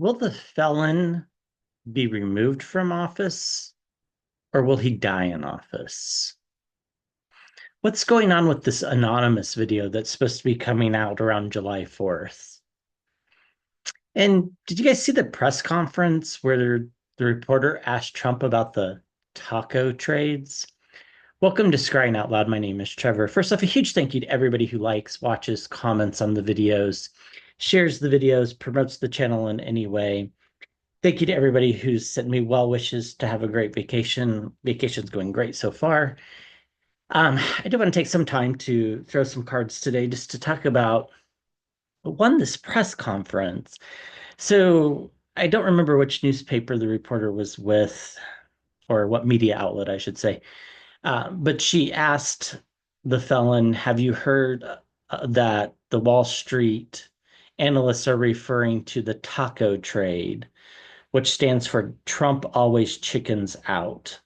Will the felon be removed from office or will he die in office? What's going on with this anonymous video that's supposed to be coming out around July 4th? And did you guys see the press conference where the reporter asked Trump about the taco trades? Welcome to Scrying Out Loud. My name is Trevor. First off, a huge thank you to everybody who likes, watches, comments on the videos, shares the videos, promotes the channel in any way. Thank you to everybody who's sent me well wishes to have a great vacation. Vacation's going great so far. I do want to take some time to throw some cards today just to talk about one, this press conference. So I don't remember which newspaper the reporter was with, or what media outlet, I should say. But she asked the felon, have you heard that the Wall Street analysts are referring to the taco trade, which stands for Trump always chickens out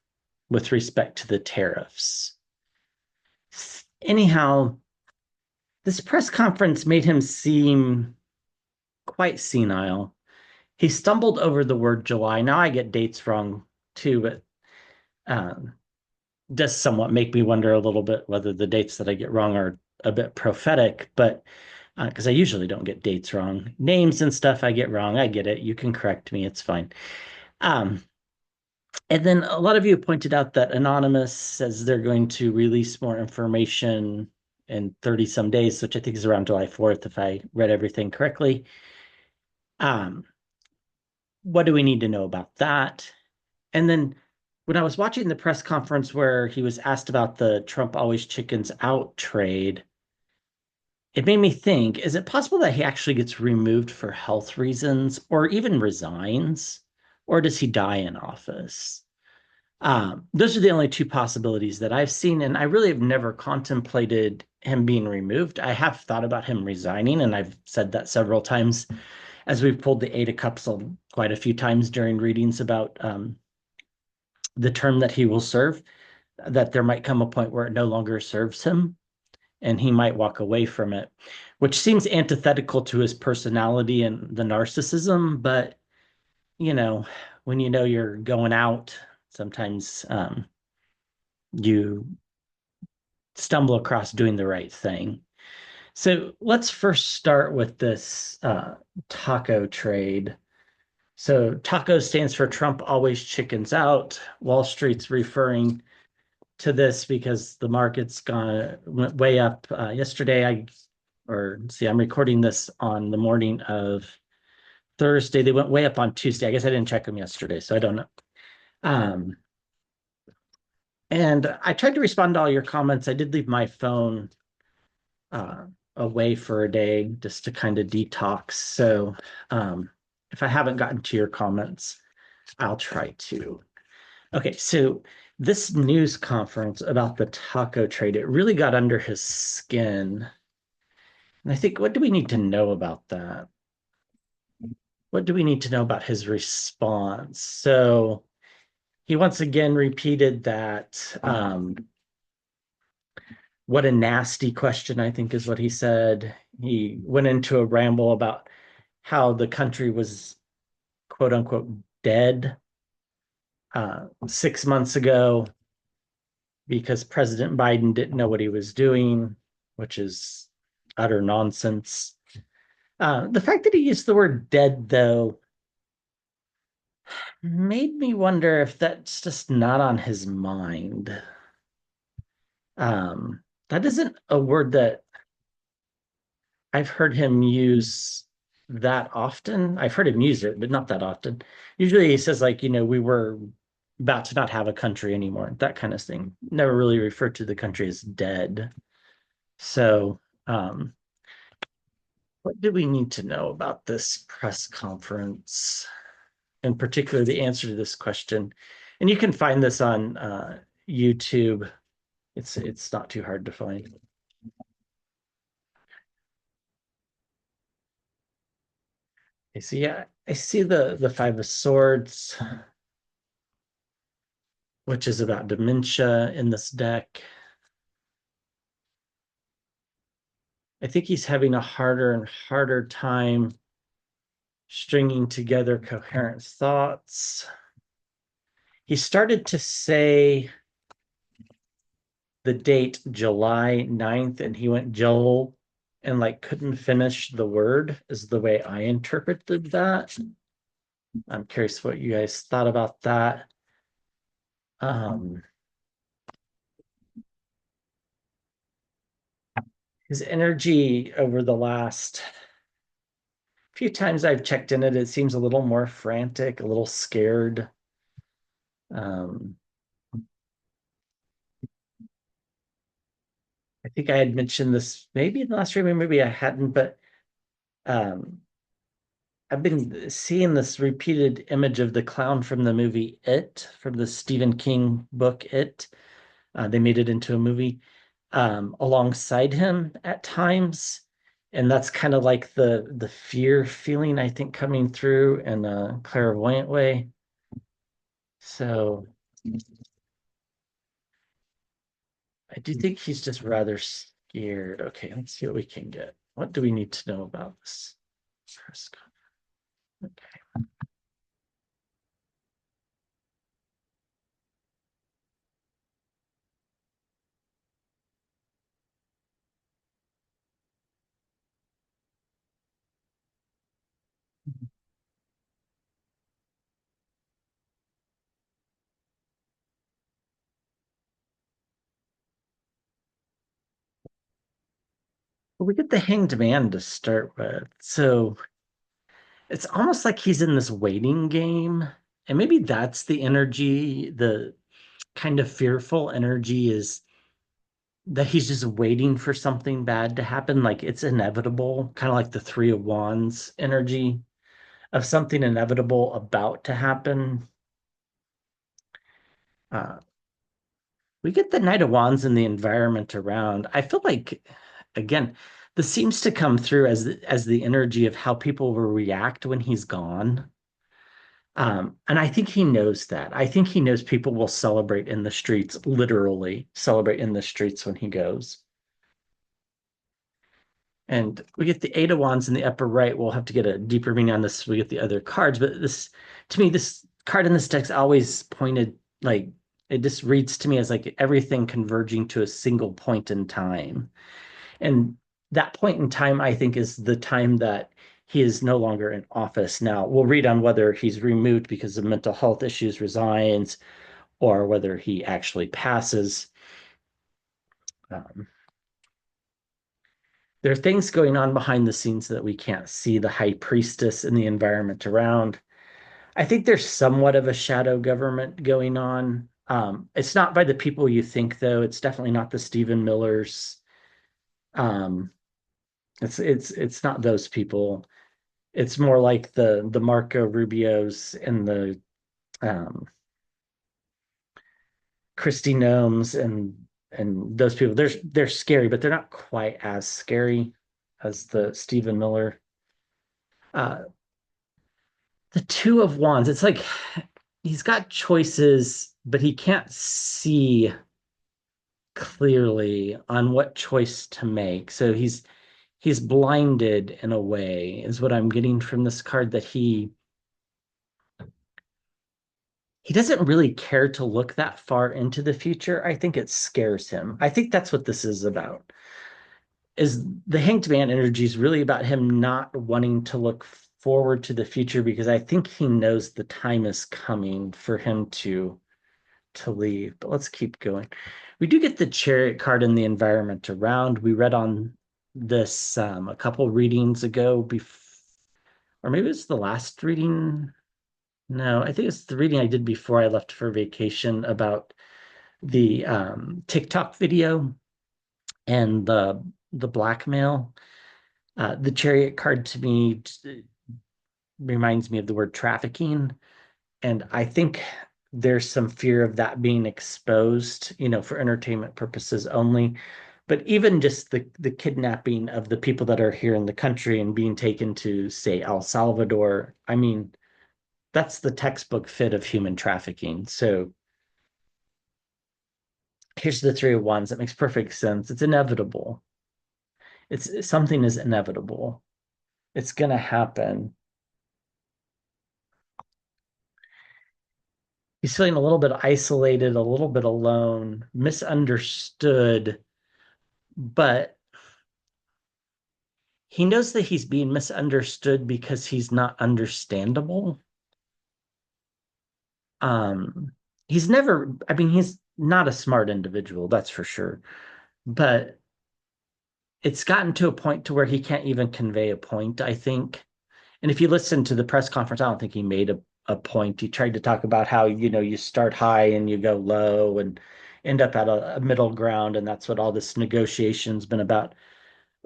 with respect to the tariffs? Anyhow, this press conference made him seem quite senile. He stumbled over the word July. Now I get dates wrong too, but um, does somewhat make me wonder a little bit whether the dates that I get wrong are a bit prophetic, but because I usually don't get dates wrong. Names and stuff I get wrong. I get it. You can correct me. It's fine. Um, and then a lot of you pointed out that Anonymous says they're going to release more information in 30 some days, which I think is around July 4th, if I read everything correctly. Um, what do we need to know about that? And then when I was watching the press conference where he was asked about the Trump always chickens out trade, it made me think, is it possible that he actually gets removed for health reasons or even resigns? Or does he die in office? Those are the only two possibilities that I've seen, and I really have never contemplated him being removed. I have thought about him resigning, and I've said that several times as we've pulled the Eight of Cups quite a few times during readings about the term that he will serve, that there might come a point where it no longer serves him and he might walk away from it, which seems antithetical to his personality and the narcissism. But, you know, when you know you're going out, sometimes you stumble across doing the right thing. So let's first start with this taco trade. So taco stands for Trump always chickens out. Wall Street's referring to this because the market's went way up yesterday. I'm recording this on the morning of Thursday. They went way up on Tuesday. I guess I didn't check them yesterday, so I don't know. Um, and I tried to respond to all your comments. I did leave my phone uh, away for a day just to kind of detox. So if I haven't gotten to your comments, I'll try to. Okay, so this news conference about the taco trade, it really got under his skin. And I think, what do we need to know about that? What do we need to know about his response? So he once again repeated that, what a nasty question, I think is what he said. He went into a ramble about how the country was, quote unquote, dead 6 months ago because President Biden didn't know what he was doing, which is utter nonsense. The fact that he used the word dead, though, made me wonder if that's just not on his mind. That isn't a word that I've heard him use that often. I've heard him use it, but not that often. Usually he says, like, we were about to not have a country anymore, that kind of thing. Never really referred to the country as dead. So, what do we need to know about this press conference? In particular, the answer to this question. And you can find this on YouTube. It's not too hard to find. I see. Yeah, I see the Five of Swords, which is about dementia in this deck. I think he's having a harder and harder time stringing together coherent thoughts. He started to say the date July 9th and he went Joel and like couldn't finish the word is the way I interpreted that. I'm curious what you guys thought about that. Um, his energy over the last few times I've checked in it, it seems a little more frantic, a little scared. Um, I think I had mentioned this maybe in the last review, maybe I hadn't, but um, I've been seeing this repeated image of the clown from the movie It, from the Stephen King book It. They made it into a movie alongside him at times. And that's kind of like the fear feeling, I think, coming through in a clairvoyant way. So I do think he's just rather scared. Okay, let's see what we can get. What do we need to know about this? Okay. Well, we get the hanged man to start with. So it's almost like he's in this waiting game. And maybe that's the energy, the kind of fearful energy is that he's just waiting for something bad to happen. Like it's inevitable, kind of like the Three of Wands energy of something inevitable about to happen. Uh, we get the Knight of Wands in the environment around. I feel like, again, this seems to come through as the energy of how people will react when he's gone. And I think he knows that. I think he knows people will celebrate in the streets, literally celebrate in the streets when he goes. And we get the Eight of Wands in the upper right. We'll have to get a deeper meaning on this. We get the other cards, but this, to me, this card in this deck's always pointed like it just reads to me as like everything converging to a single point in time. And that point in time, I think, is the time that he is no longer in office. Now, we'll read on whether he's removed because of mental health issues, resigns, or whether he actually passes. Um, there are things going on behind the scenes that we can't see, the high priestess and the environment around. I think there's somewhat of a shadow government going on. It's not by the people you think, though. It's definitely not the Stephen Millers. Um, it's not those people. It's more like the Marco Rubios and the um, Christy Gnomes and those people. They're scary, but they're not quite as scary as the Stephen Miller. Uh, the Two of Wands. It's like he's got choices, but he can't see clearly on what choice to make. So he's blinded in a way, is what I'm getting from this card that he doesn't really care to look that far into the future. I think it scares him. I think that's what this is about. Is the Hanged Man energy is really about him not wanting to look forward to the future because I think he knows the time is coming for him to leave. But let's keep going. We do get the Chariot card in the environment around. We read on this a couple readings ago, or maybe it's the last reading. No, I think it's the reading I did before I left for vacation about the TikTok video and the blackmail. The Chariot card to me reminds me of the word trafficking. And I think there's some fear of that being exposed, for entertainment purposes only. But even just the kidnapping of the people that are here in the country and being taken to, say, El Salvador, I mean, that's the textbook fit of human trafficking. So here's the Three of Wands. That makes perfect sense. It's inevitable. It's something is inevitable. It's gonna happen. He's feeling a little bit isolated, a little bit alone, misunderstood, but he knows that he's being misunderstood because he's not understandable. Um, he's never, I mean, he's not a smart individual, that's for sure. But it's gotten to a point to where he can't even convey a point, I think. And if you listen to the press conference, I don't think he made a point. He tried to talk about how, you start high and you go low and end up at a middle ground, and that's what all this negotiation's been about.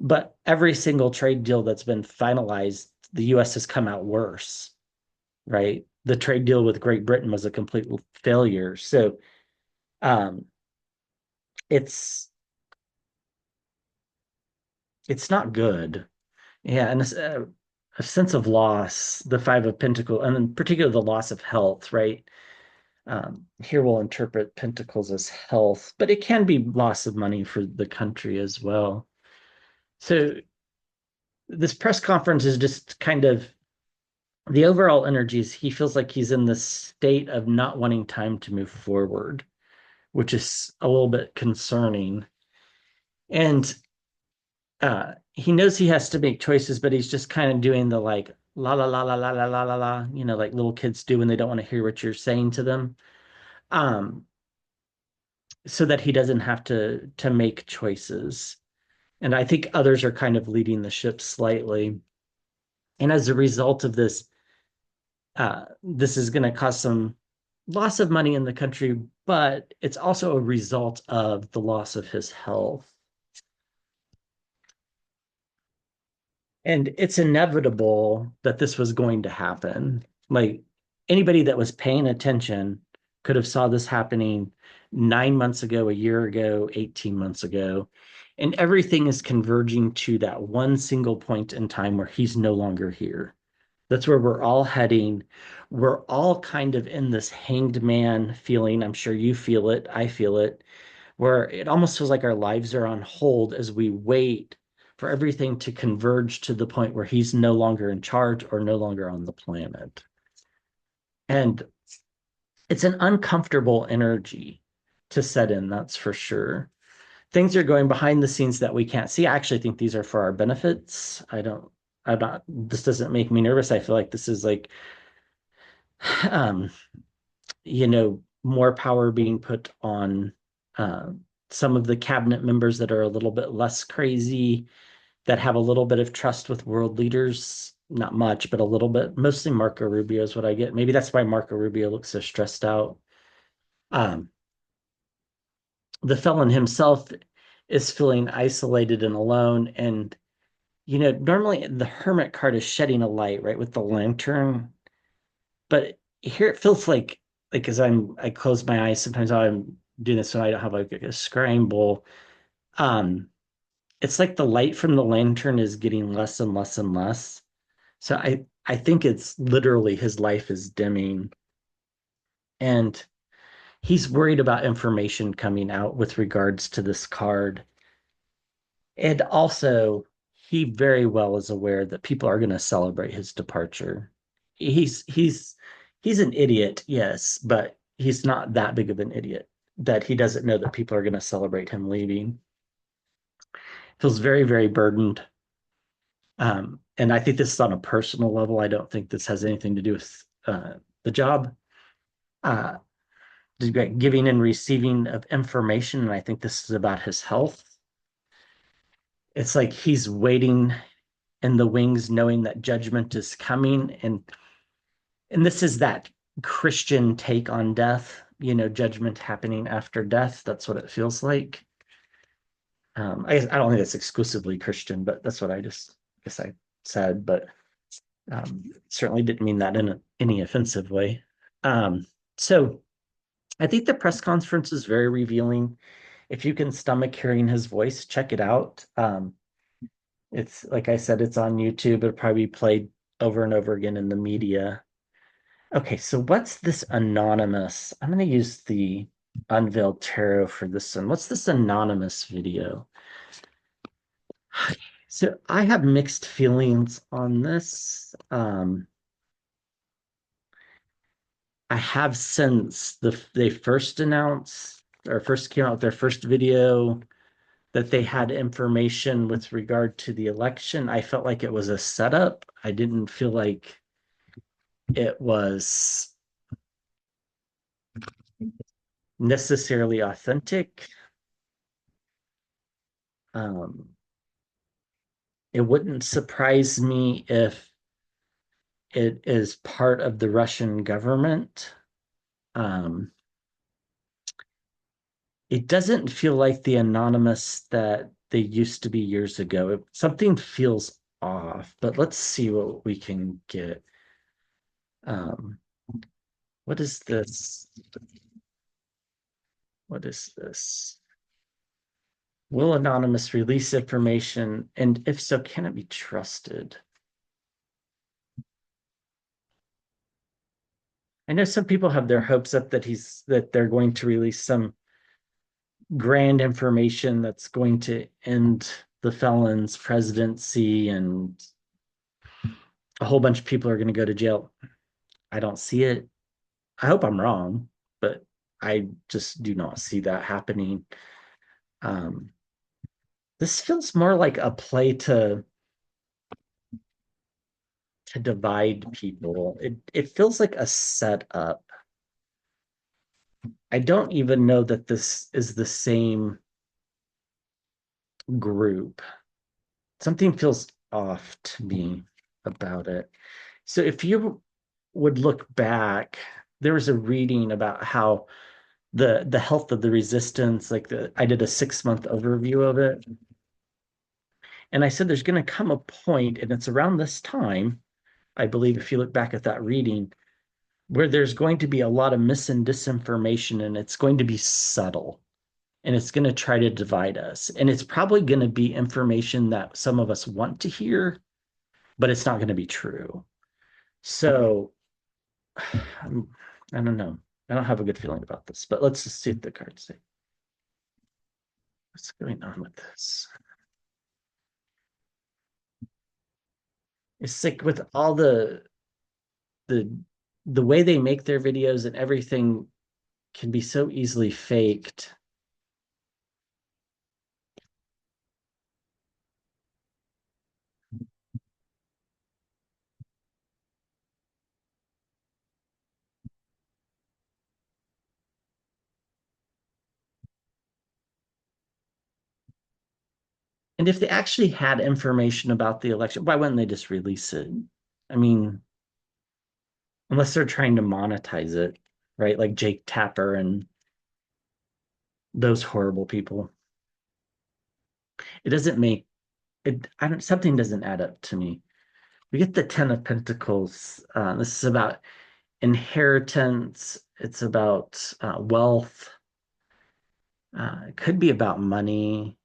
But every single trade deal that's been finalized, the US has come out worse, right? The trade deal with Great Britain was a complete failure. So um, it's it's not good. Yeah, and a sense of loss, the Five of Pentacles, and in particular the loss of health, right? Here we'll interpret Pentacles as health, but it can be loss of money for the country as well. So this press conference is just kind of the overall energies. He feels like he's in this state of not wanting time to move forward, which is a little bit concerning. And he knows he has to make choices, but he's just kind of doing the like la la la la la la la la la, like little kids do when they don't want to hear what you're saying to them. Um, so that he doesn't have to make choices. And I think others are kind of leading the ship slightly. And as a result of this, this is going to cause some loss of money in the country, but it's also a result of the loss of his health. And it's inevitable that this was going to happen. Like anybody that was paying attention could have saw this happening 9 months ago, a year ago, 18 months ago. And everything is converging to that one single point in time where he's no longer here. That's where we're all heading. We're all kind of in this hanged man feeling. I'm sure you feel it. I feel it, where it almost feels like our lives are on hold as we wait for everything to converge to the point where he's no longer in charge or no longer on the planet. And it's an uncomfortable energy to set in, that's for sure. Things are going behind the scenes that we can't see. I actually think these are for our benefits. I'm not, this doesn't make me nervous. I feel like this is like, um, more power being put on uh, some of the cabinet members that are a little bit less crazy, that have a little bit of trust with world leaders. Not much, but a little bit. Mostly Marco Rubio is what I get. Maybe that's why Marco Rubio looks so stressed out. Um, the felon himself is feeling isolated and alone. And, normally the hermit card is shedding a light, right, with the lantern. But here it feels like as I close my eyes, sometimes I'm doing this when I don't have like a scrying bowl. Um, it's like the light from the lantern is getting less and less and less. So I think it's literally his life is dimming, and he's worried about information coming out with regards to this card. And also, he very well is aware that people are going to celebrate his departure. He's an idiot, yes, but he's not that big of an idiot that he doesn't know that people are going to celebrate him leaving. Feels very, very burdened. And I think this is on a personal level. I don't think this has anything to do with the job. Uh, giving and receiving of information, and I think this is about his health. It's like he's waiting in the wings, knowing that judgment is coming, and this is that Christian take on death. Judgment happening after death. That's what it feels like. I don't think that's exclusively Christian, but that's what I guess I said. But certainly didn't mean that in any offensive way. So I think the press conference is very revealing. If you can stomach hearing his voice, check it out. It's like I said, it's on YouTube. It'll probably be played over and over again in the media. Okay, so what's this anonymous? I'm going to use the Unveiled Tarot for this one. What's this anonymous video? So I have mixed feelings on this. I have since they first announced or first came out with their first video that they had information with regard to the election. I felt like it was a setup. I didn't feel like it was necessarily authentic. Um, it wouldn't surprise me if it is part of the Russian government. Um, it doesn't feel like the anonymous that they used to be years ago. Something feels off, but let's see what we can get. Um, what is this? What is this? Will anonymous release information? And if so, can it be trusted? I know some people have their hopes up that they're going to release some grand information that's going to end the felon's presidency and a whole bunch of people are going to go to jail. I don't see it. I hope I'm wrong, but I just do not see that happening. Um, this feels more like a play to divide people. It feels like a setup. I don't even know that this is the same group. Something feels off to me about it. So if you would look back, there was a reading about how the health of the resistance, like I did a 6 month overview of it. And I said there's going to come a point, and it's around this time, I believe, if you look back at that reading, where there's going to be a lot of mis and disinformation, and it's going to be subtle, and it's going to try to divide us. And it's probably going to be information that some of us want to hear, but it's not going to be true. So I don't know. I don't have a good feeling about this, but let's just see what the cards say. What's going on with this? It's like with all the the way they make their videos and everything can be so easily faked. And if they actually had information about the election, why wouldn't they just release it? I mean, unless they're trying to monetize it, right? Like Jake Tapper and those horrible people. It doesn't make it, I don't, something doesn't add up to me. We get the Ten of Pentacles. This is about inheritance. It's about wealth. It could be about money.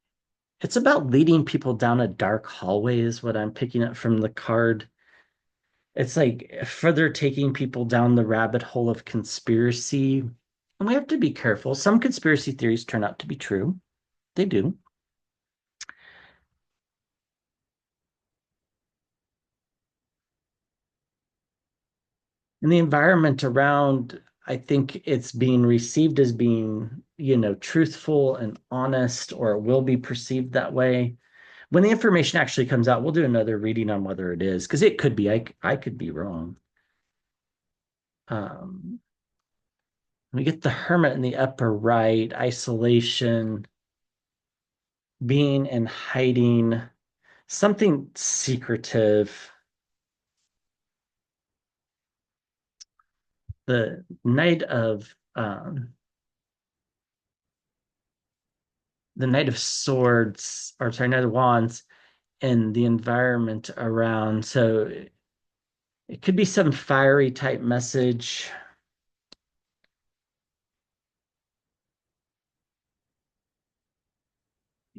It's about leading people down a dark hallway, is what I'm picking up from the card. It's like further taking people down the rabbit hole of conspiracy. And we have to be careful. Some conspiracy theories turn out to be true. They do. And the environment around, I think it's being received as being, truthful and honest, or it will be perceived that way. When the information actually comes out, we'll do another reading on whether it is, because it could be, I could be wrong. Um, we get the Hermit in the upper right, isolation, being and hiding, something secretive. The Knight of Swords, or sorry, Knight of Wands, and the environment around. So it could be some fiery type message.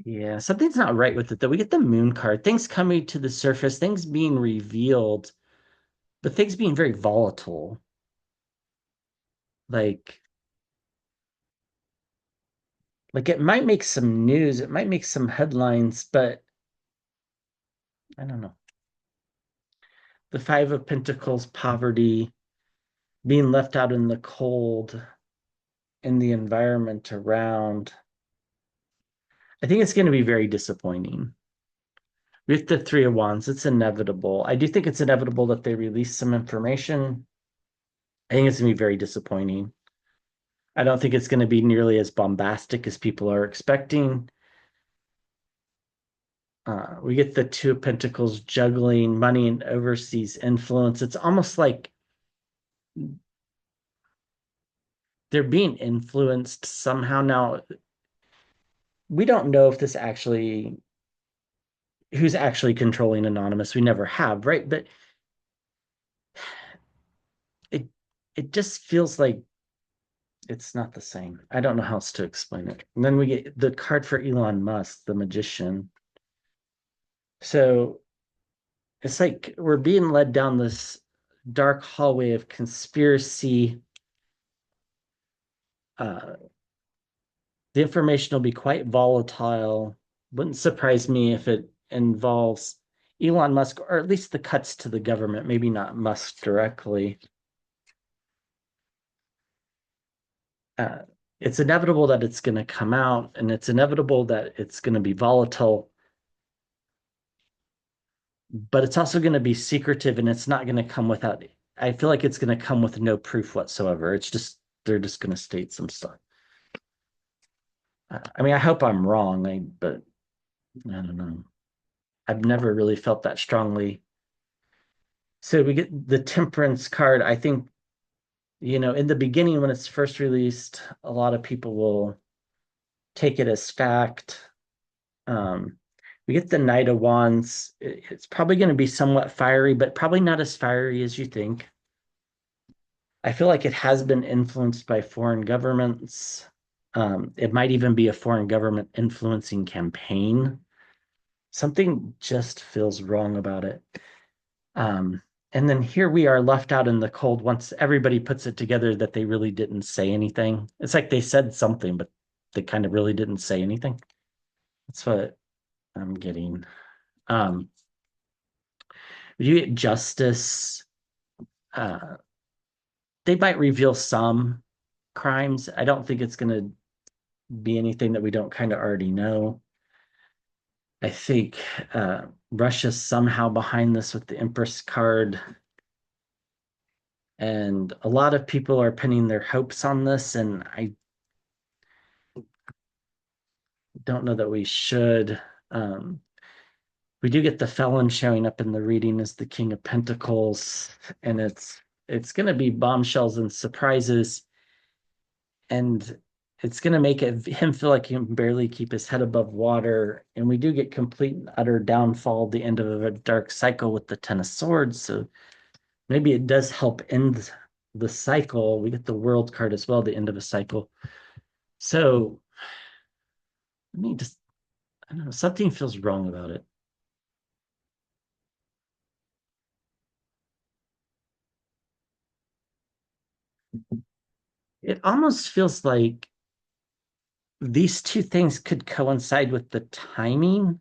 Yeah, something's not right with it though. We get the Moon card, things coming to the surface, things being revealed, but things being very volatile. Like, like it might make some news, it might make some headlines, but I don't know. The Five of Pentacles, poverty, being left out in the cold in the environment around. I think it's going to be very disappointing. With the Three of Wands, it's inevitable. I do think it's inevitable that they release some information. I think it's going to be very disappointing. I don't think it's going to be nearly as bombastic as people are expecting. We get the Two of Pentacles juggling money and overseas influence. It's almost like they're being influenced somehow. Now, we don't know if this actually, who's actually controlling Anonymous. We never have, right? But it it just feels like it's not the same. I don't know how else to explain it. And then we get the card for Elon Musk, the magician. So it's like we're being led down this dark hallway of conspiracy. Uh, the information will be quite volatile. Wouldn't surprise me if it involves Elon Musk, or at least the cuts to the government, maybe not Musk directly. Uh, it's inevitable that it's going to come out, and it's inevitable that it's going to be volatile, but it's also going to be secretive, and it's not going to come without. I feel like it's going to come with no proof whatsoever. It's just they're just going to state some stuff. I mean, I hope I'm wrong, but I don't know. I've never really felt that strongly. So we get the Temperance card. I think, in the beginning when it's first released, a lot of people will take it as fact. Um, we get the Knight of Wands. It's probably going to be somewhat fiery, but probably not as fiery as you think. I feel like it has been influenced by foreign governments. It might even be a foreign government influencing campaign. Something just feels wrong about it. Um, and then here we are left out in the cold once everybody puts it together that they really didn't say anything. It's like they said something, but they kind of really didn't say anything. That's what I'm getting. Um, you get justice. Uh, they might reveal some crimes. I don't think it's going to be anything that we don't kind of already know. I think Russia's somehow behind this with the Empress card. And a lot of people are pinning their hopes on this, and I don't know that we should. Um, we do get the felon showing up in the reading as the King of Pentacles, and it's going to be bombshells and surprises, and it's going to make him feel like he can barely keep his head above water. And we do get complete and utter downfall, the end of a dark cycle with the Ten of Swords. So maybe it does help end the cycle. We get the World card as well, the end of a cycle. So I mean, just I don't know, something feels wrong about it. It almost feels like these two things could coincide with the timing.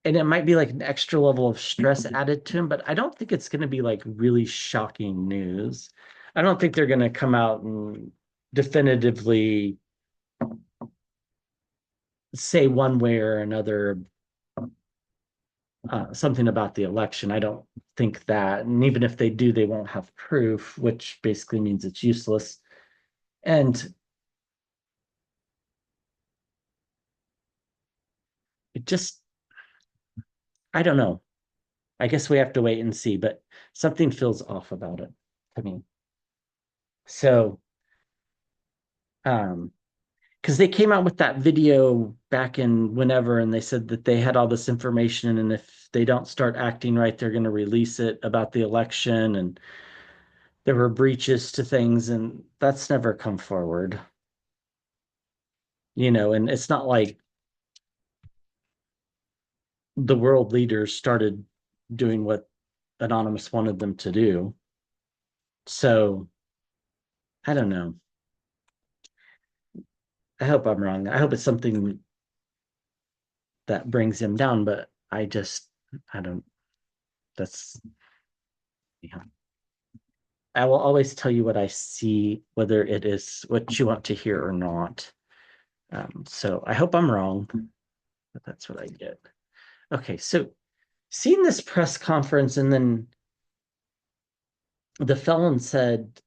And it might be like an extra level of stress added to him, but I don't think it's going to be like really shocking news. I don't think they're going to come out and definitively say one way or another something about the election. I don't think that. And even if they do, they won't have proof, which basically means it's useless. And it just, I don't know. I guess we have to wait and see, but something feels off about it to me. So, um, because they came out with that video back in whenever, and they said that they had all this information, and if they don't start acting right, they're going to release it about the election, and there were breaches to things, and that's never come forward, and it's not like the world leaders started doing what Anonymous wanted them to do. So, I don't know. I hope I'm wrong. I hope it's something that brings him down, but I don't, that's Yeah. I will always tell you what I see, whether it is what you want to hear or not. So I hope I'm wrong, but that's what I get. Okay, so seeing this press conference, and then the felon said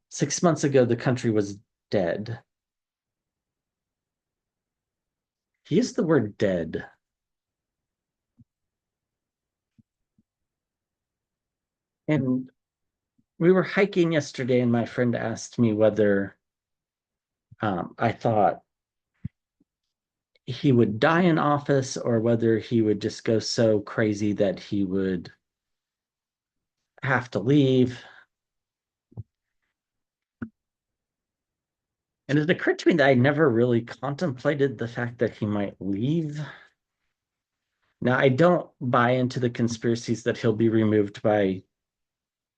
6 months ago the country was dead. He used the word dead. And we were hiking yesterday, and my friend asked me whether I thought he would die in office or whether he would just go so crazy that he would have to leave. And it occurred to me that I never really contemplated the fact that he might leave. Now, I don't buy into the conspiracies that he'll be removed by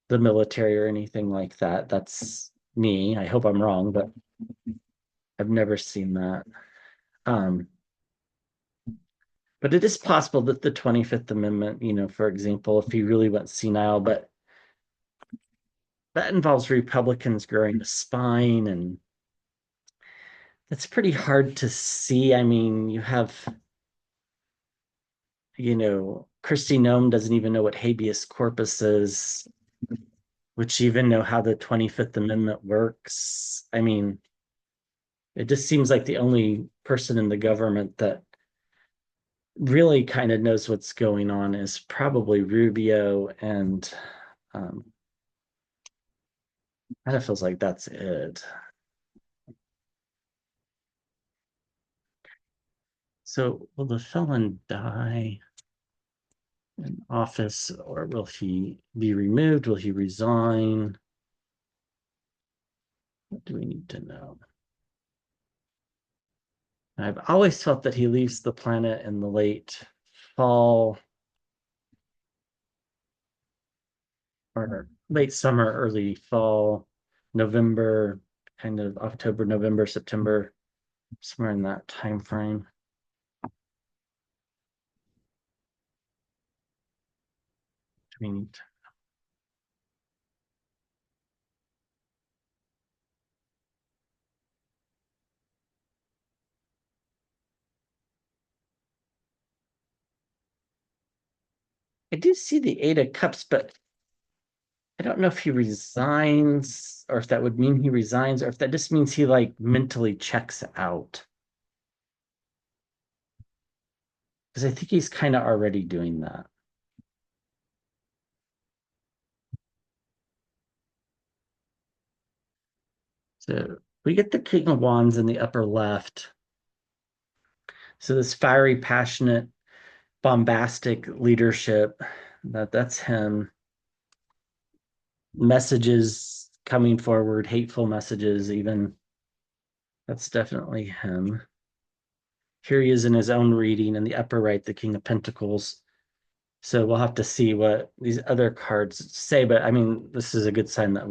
the military or anything like that. That's me. I hope I'm wrong, but I've never seen that. Um, but it is possible that the 25th Amendment, for example, if he really went senile, but that involves Republicans growing a spine, and it's pretty hard to see. I mean, you have, Christy Nome doesn't even know what habeas corpus is, which even know how the 25th Amendment works. I mean, it just seems like the only person in the government that really kind of knows what's going on is probably Rubio, and um, kind of feels like that's it. So, will the felon die in office, or will he be removed? Will he resign? What do we need to know? I've always felt that he leaves the planet in the late fall or late summer, early fall, November, kind of October, November, September, somewhere in that time frame. Do we need I do see the Eight of Cups, but I don't know if he resigns or if that would mean he resigns or if that just means he like mentally checks out. Because I think he's kind of already doing that. So we get the King of Wands in the upper left. So this fiery, passionate, bombastic leadership, that's him. Messages coming forward, hateful messages, even. That's definitely him. Here he is in his own reading in the upper right, the King of Pentacles. So we'll have to see what these other cards say. But I mean, this is a good sign that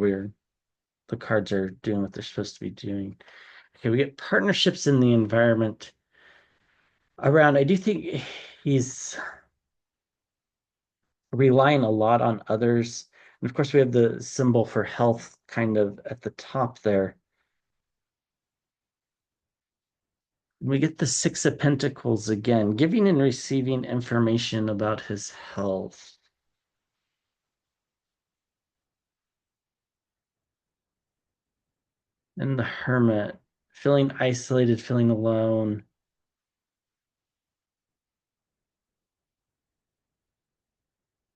the cards are doing what they're supposed to be doing. Okay, we get partnerships in the environment around. I do think he's relying a lot on others. And of course, we have the symbol for health kind of at the top there. We get the Six of Pentacles again, giving and receiving information about his health. And the Hermit, feeling isolated, feeling alone.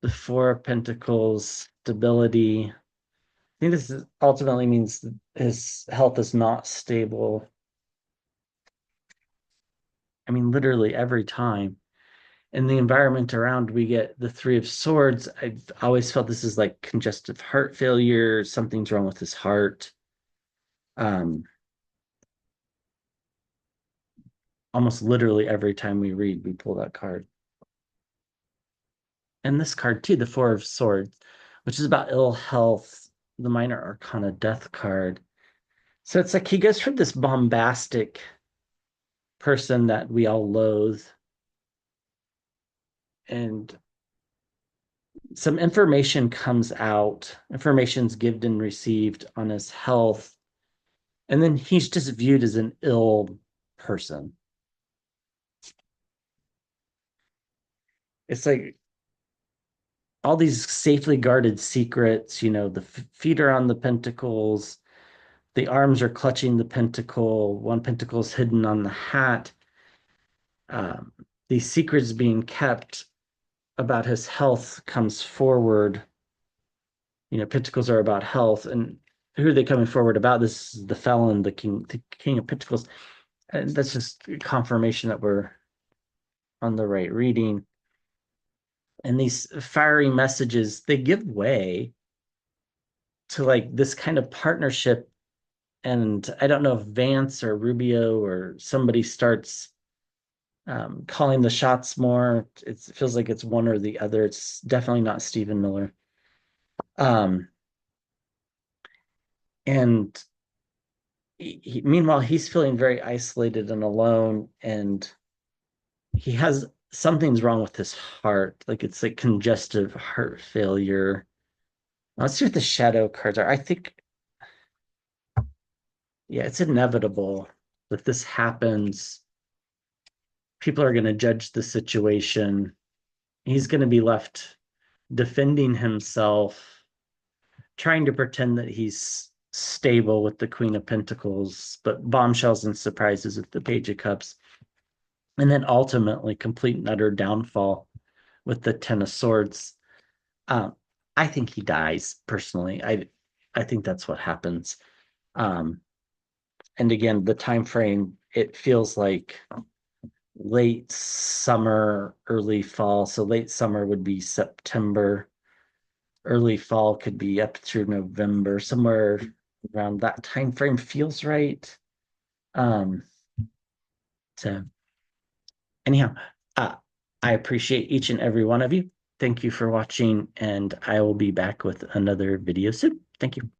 The Four of Pentacles, stability. I think this ultimately means his health is not stable. I mean, literally every time. In the environment around, we get the Three of Swords. I've always felt this is like congestive heart failure. Something's wrong with his heart. Um, Almost literally every time we read, we pull that card. And this card too, the Four of Swords, which is about ill health, the Minor Arcana Death card. So it's like he goes from this bombastic person that we all loathe and some information comes out, information's given and received on his health, and then he's just viewed as an ill person. It's like all these safely guarded secrets, the feet are on the pentacles, the arms are clutching the pentacle, one pentacle is hidden on the hat. Um, these secrets being kept about his health comes forward. Pentacles are about health, and who are they coming forward about? This is the felon, the king of pentacles. And that's just confirmation that we're on the right reading. And these fiery messages, they give way to like this kind of partnership. And I don't know if Vance or Rubio or somebody starts calling the shots more. It feels like it's one or the other. It's definitely not Stephen Miller. Um, and meanwhile, he's feeling very isolated and alone, and he has something's wrong with his heart. Like it's like congestive heart failure. Let's see what the shadow cards are. I think, yeah, it's inevitable that this happens. People are going to judge the situation. He's going to be left defending himself, trying to pretend that he's stable with the Queen of Pentacles, but bombshells and surprises with the Page of Cups. And then ultimately, complete and utter downfall with the Ten of Swords. Um, I think he dies personally. I think that's what happens. Um, and again, the time frame, it feels like late summer, early fall. So late summer would be September. Early fall could be up through November, somewhere around that time frame feels right. Um, so anyhow, uh, I appreciate each and every one of you. Thank you for watching, and I will be back with another video soon. Thank you.